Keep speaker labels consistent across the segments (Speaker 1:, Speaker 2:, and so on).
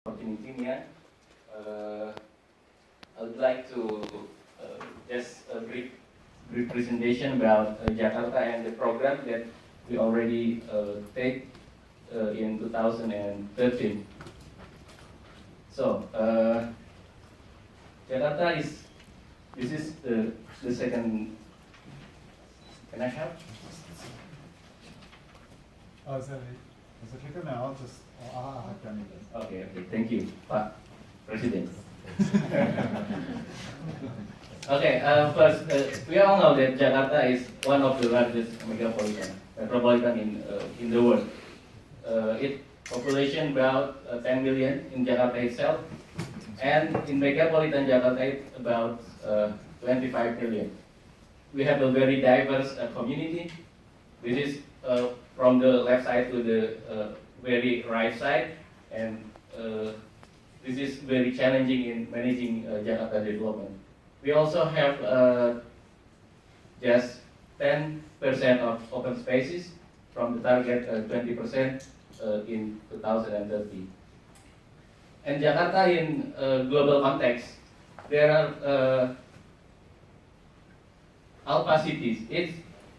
Speaker 1: opportunity, Mia. I would like to just a brief presentation about Jakarta and the program that we already take in 2013. So, Jakarta this is the second. Can I help?
Speaker 2: Oh, is it clicker now? I'll have done it.
Speaker 1: Okay, thank you, Pak President. Okay, first, we all know that Jakarta is one of the largest metropolitan in the world. Its population about 10 million in Jakarta itself, and in metropolitan Jakarta it's about 25 million. We have a very diverse community. This is from the left side to the very right side, and this is very challenging in managing Jakarta development. We also have just 10% of open spaces from the target 20% in 2030. And Jakarta in global context, there are alpha cities. It's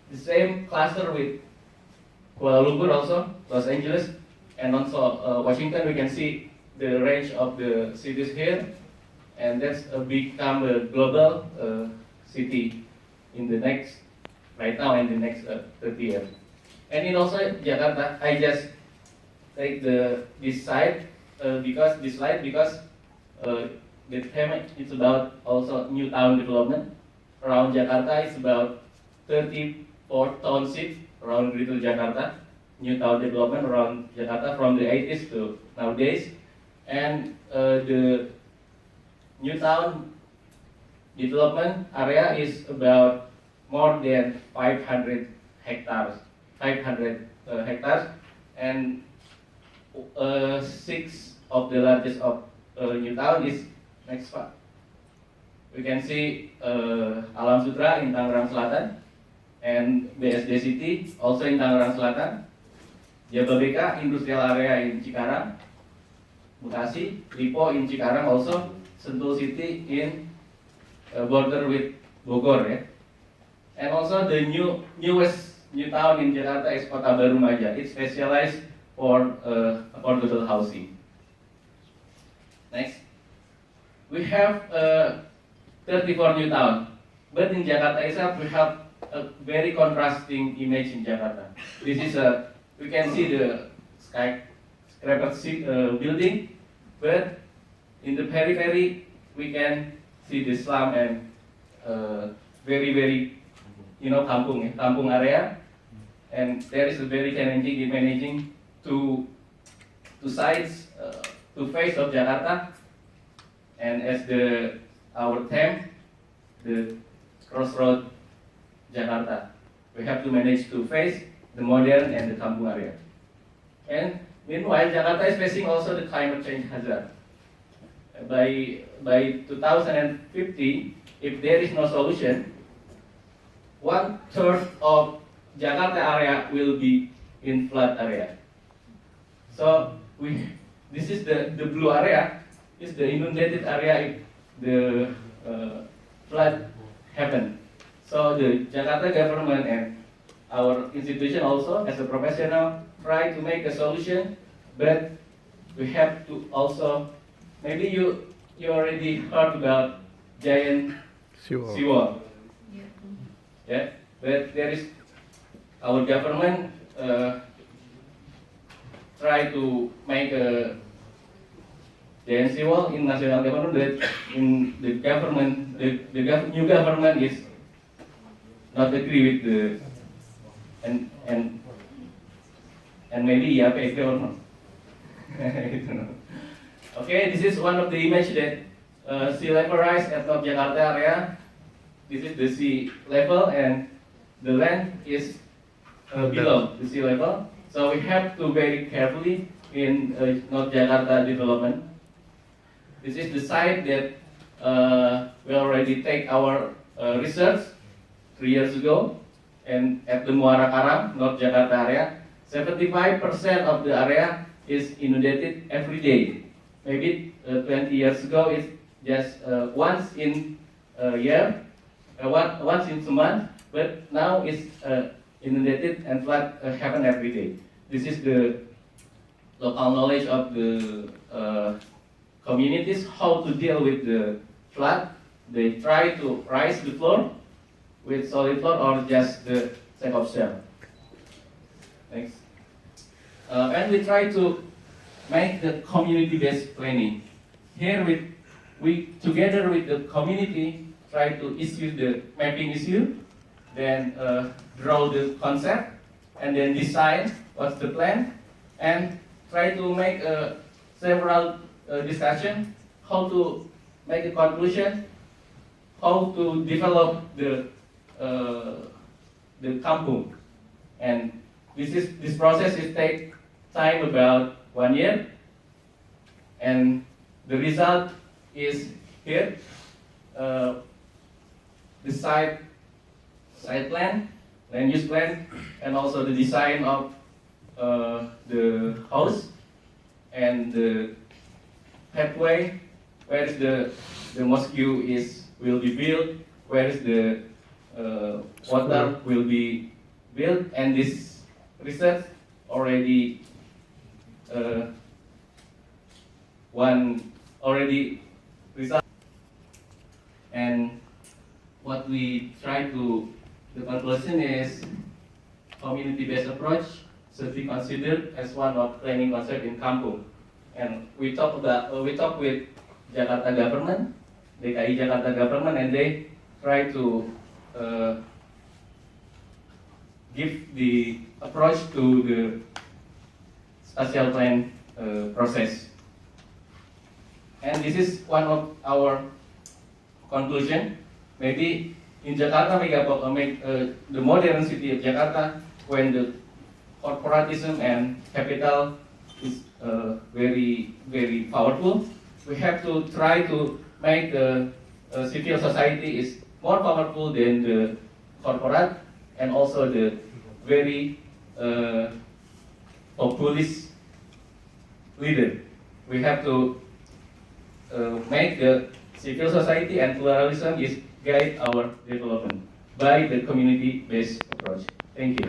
Speaker 1: the same cluster with Kuala Lumpur also, Los Angeles, and also Washington. We can see the range of the cities here, and that's become a global city in the next, right now in the next 30 years. And in also Jakarta, I just take this slide because the theme is about also new town development. Around Jakarta is about 34 townships around Greater Jakarta, new town development around Jakarta from the 80s to nowadays. And the new town development area is about more than 500 hectares. And 6 of the largest of new town is next part. We can see Alam Sutra in Tangerang Selatan, and BSD City also in Tangerang Selatan, Jababeka Industrial Area in Cikarang, Bekasi, Lipo in Cikarang also, Sentul City in border with Bogor, yeah. And also the newest new town in Jakarta is Kota Baru Maja. It's specialized for affordable housing. Next, we have 34 new town, but in Jakarta itself we have a very contrasting image in Jakarta. This is we can see the skyscraper building, but in the periphery we can see the slum and very kampung area, and there is a very challenging in managing two sides, two face of Jakarta, and as our theme, the CROSSROAD Jakarta. We have to manage to face the modern and the kampung area. And meanwhile, Jakarta is facing also the climate change hazard. By 2050, if there is no solution, 1/3 of Jakarta area will be in flood area. So this is the blue area, is the inundated area if the flood happen. So the Jakarta government and our institution also, as a professional, try to make a solution, but we have to also, maybe you already heard about giant seawall. Yeah, but there is our government try to make a giant seawall in national government, but in the government, the new government is not agree with the and maybe IAP government. Okay, this is one of the image that sea level rise at North Jakarta area. This is the sea level, and the land is below the sea level. So we have to very carefully in North Jakarta development. This is the site that we already take our research 3 years ago, and at the Muara Karang, North Jakarta area, 75% of the area is inundated every day. maybe 20 years ago it's just once in a year, once in a month, but now it's inundated and flood happen every day. This is the local knowledge of the communities, how to deal with the flood. They try to rise the floor with solid floor or just the sack of shell. Thanks. And we try to make the community-based planning. Here we together with the community try to issue the mapping issue, then draw the concept, and then design what's the plan, and try to make several discussion, how to make a conclusion, how to develop the kampung, and this process is take time about 1 year, and the result is here. The site plan, land use plan, and also the design of the house and the pathway, where is the mosque will be built, where is the water will be built, and this research already result. And what we try to, the conclusion is community-based approach should be considered as one of planning concept in kampung. And we talk with Jakarta government, DKI Jakarta government, and they try to give the approach to the spatial plan process. And this is one of our conclusion. Maybe in Jakarta, the modern city of Jakarta, when the corporatism and capital is very, very powerful, we have to try to make the civil society is more powerful than the corporate, and also the very populist leader. We have to make the civil society and pluralism is guide our development by the community-based approach. Thank you.